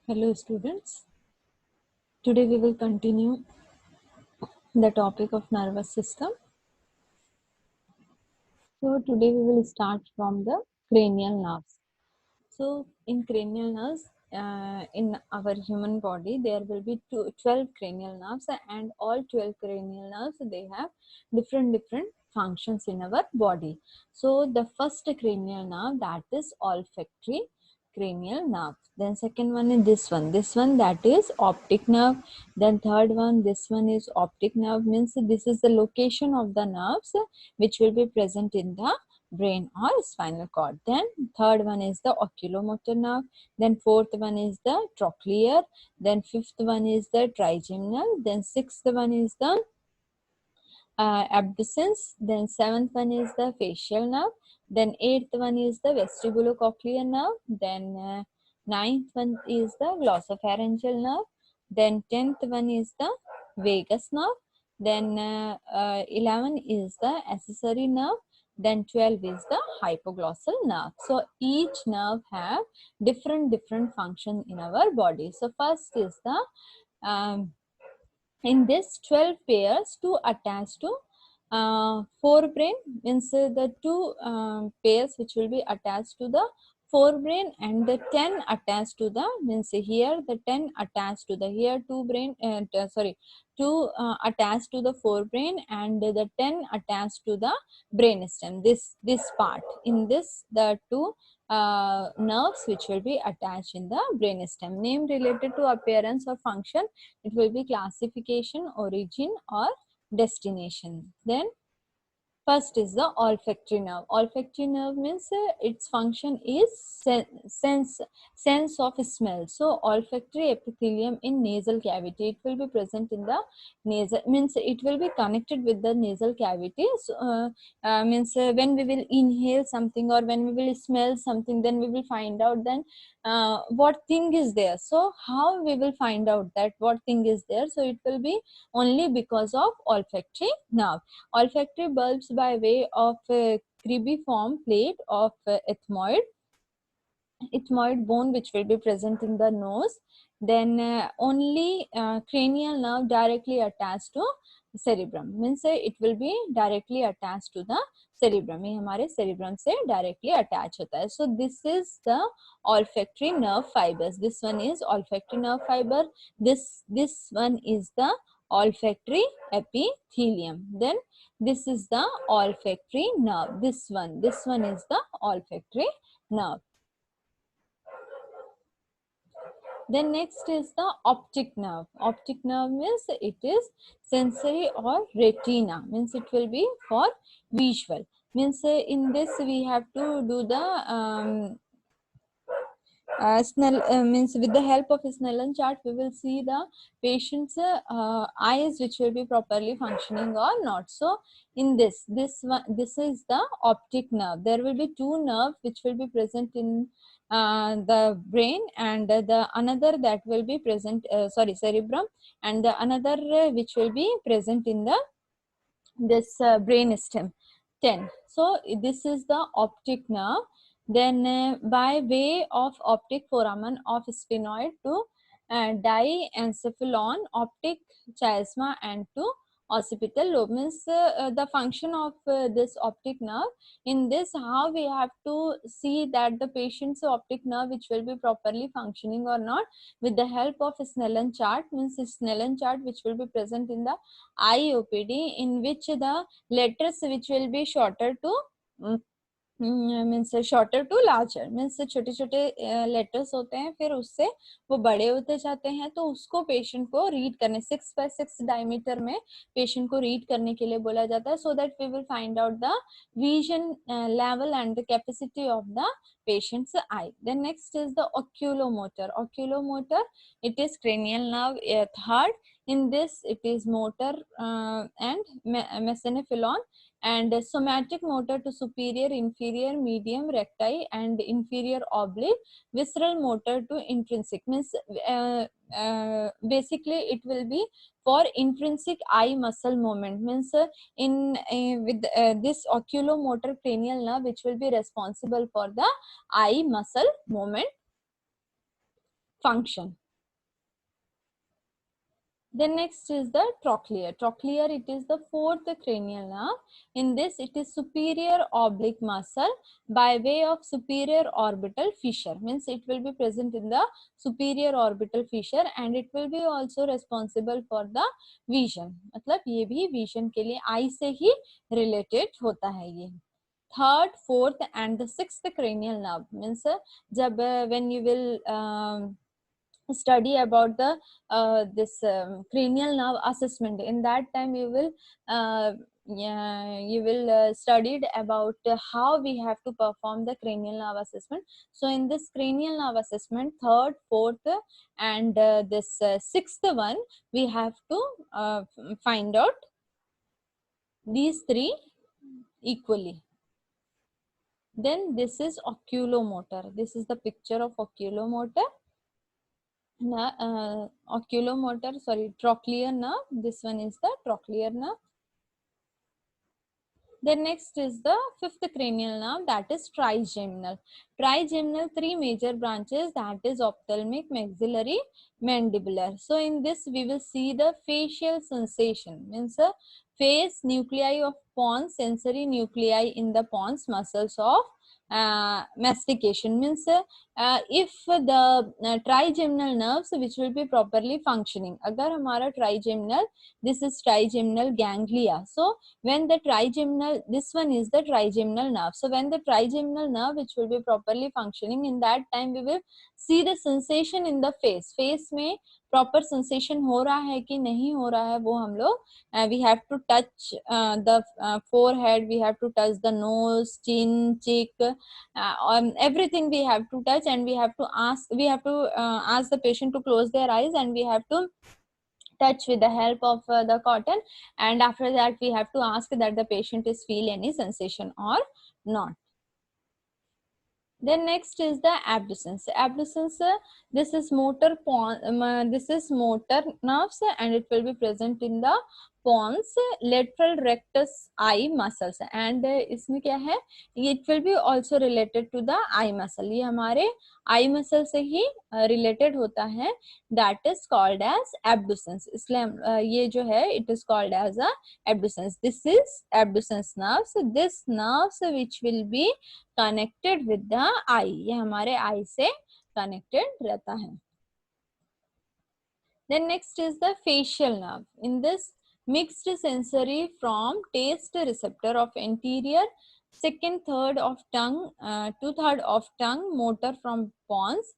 Hello students, today we will continue the topic of nervous system. So today we will start from the cranial nerves. So in cranial nerves, in our human body there will be 12 cranial nerves, and all 12 cranial nerves, they have different functions in our body. So the first cranial nerve, that is olfactory cranial nerve. Then second one is this one that is optic nerve. Then third one, this one is optic nerve, means this is the location of the nerves which will be present in the brain or spinal cord. Then third one is the oculomotor nerve. Then fourth one is the trochlear. Then fifth one is the trigeminal. Then sixth one is the abducens. Then seventh one is the facial nerve. Then eighth one is the vestibulocochlear nerve. Then ninth one is the glossopharyngeal nerve. Then 10th one is the vagus nerve. Then 11 is the accessory nerve. Then 12 is the hypoglossal nerve. So each nerve have different function in our body. So first is the in this 12 pairs, two attached to forebrain, means the two pairs which will be attached to the forebrain, and the 10 attached to the, means here the 10 attached to the, here two brain two attached to the forebrain, and the 10 attached to the brainstem. This part, in this the two nerves which will be attached in the brainstem. Name related to appearance or function, it will be classification, origin, or destination. Then first is the olfactory nerve. Olfactory nerve means its function is sense of smell. So olfactory epithelium in nasal cavity, it will be present in the nasal, means it will be connected with the nasal cavity. So, means when we will inhale something or when we will smell something, then we will find out then what thing is there. So how we will find out that what thing is there? So it will be only because of olfactory nerve. Olfactory bulbs by way of a cribriform plate of ethmoid bone which will be present in the nose. Then only cranial nerve directly attached to cerebrum, means it will be directly attached to the cerebrum. ये हमारे cerebrum से directly attach होता है. So this is the olfactory nerve fibers. This one is olfactory nerve fiber. This one is the olfactory epithelium. Then this is the olfactory nerve. This one is the olfactory nerve. Then next is the optic nerve. Optic nerve means it is sensory or retina, means it will be for visual. Means in this we have to do the means with the help of a Snellen chart, we will see the patient's eyes which will be properly functioning or not. So in this is the optic nerve. There will be two nerves which will be present in the brain, and the another that will be present cerebrum, and the another which will be present in the this brain stem. 10. So this is the optic nerve. Then by way of optic foramen of sphenoid to diencephalon, optic chiasma, and to occipital lobe, means the function of this optic nerve. In this, how we have to see that the patient's optic nerve which will be properly functioning or not, with the help of a Snellen chart, means a Snellen chart which will be present in the IOPD, in which the letters which will be shorter to means shorter to larger, means छोटे छोटे letters होते हैं, फिर उससे वो बड़े होते जाते हैं, तो उसको पेशेंट को रीड करने 6x6 डायमीटर में पेशेंट को रीड करने के लिए बोला जाता है, so that we will find out the vision level and the capacity of the patient's eye. Then next is the oculomotor. Oculomotor, it is cranial nerve third. In this it is motor and mesencephalon, and somatic motor to superior, inferior, medium, recti, and inferior oblique. Visceral motor to intrinsic, means basically it will be for intrinsic eye muscle movement, means in with this oculomotor cranial nerve which will be responsible for the eye muscle movement. function. Then next is the trochlear. Trochlear, it is the fourth cranial nerve. In this, it is superior oblique muscle by way of superior orbital fissure. Means it will be present in the superior orbital fissure and it will be also responsible for the vision. मतलब ये भी vision के लिए eye से ही related होता है ये. Third, fourth and the sixth cranial nerve means जब when you will study about the this cranial nerve assessment, in that time you will yeah, you will studied about how we have to perform the cranial nerve assessment. So in this cranial nerve assessment, third, fourth and this sixth one, we have to find out these three equally. Then this is oculomotor. This is the picture of oculomotor. Oculomotor, sorry, trochlear nerve. This one is the trochlear nerve. Then next is the fifth cranial nerve, that is trigeminal. Trigeminal, three major branches, that is ophthalmic, maxillary, mandibular. So in this we will see the facial sensation, means face nuclei of pons, sensory nuclei in the pons, muscles of mastication. Means if the trigeminal nerves which will be properly functioning, agar hamara trigeminal, this is trigeminal ganglia. So when the trigeminal, this one is the trigeminal nerve. So when the trigeminal nerve which will be properly functioning, in that time we will see the sensation in the face. Face में proper sensation हो रहा है कि नहीं हो रहा है, वो हम लोग we have to touch the forehead, we have to touch the nose, chin, cheek, everything we have to touch, and we have to ask the patient to close their eyes, and we have to touch with the help of the cotton, and after that we have to ask that the patient is feel any sensation or not. Then next is the abducens. Abducens, this is motor this is motor nerves and it will be present in the pons, lateral rectus eye muscles, and इसमें क्या है, it will be also related to the eye muscle. ये हमारे eye muscle से ही related होता है, that is called as abducens. इसलिए ये जो है it is called as a abducens. This is abducens nerves. This nerves which will be connected with the eye, ये हमारे eye से connected रहता है. Then next is the facial nerve. In this, mixed sensory from taste receptor of anterior, second third of tongue, two-third of tongue, motor from pons,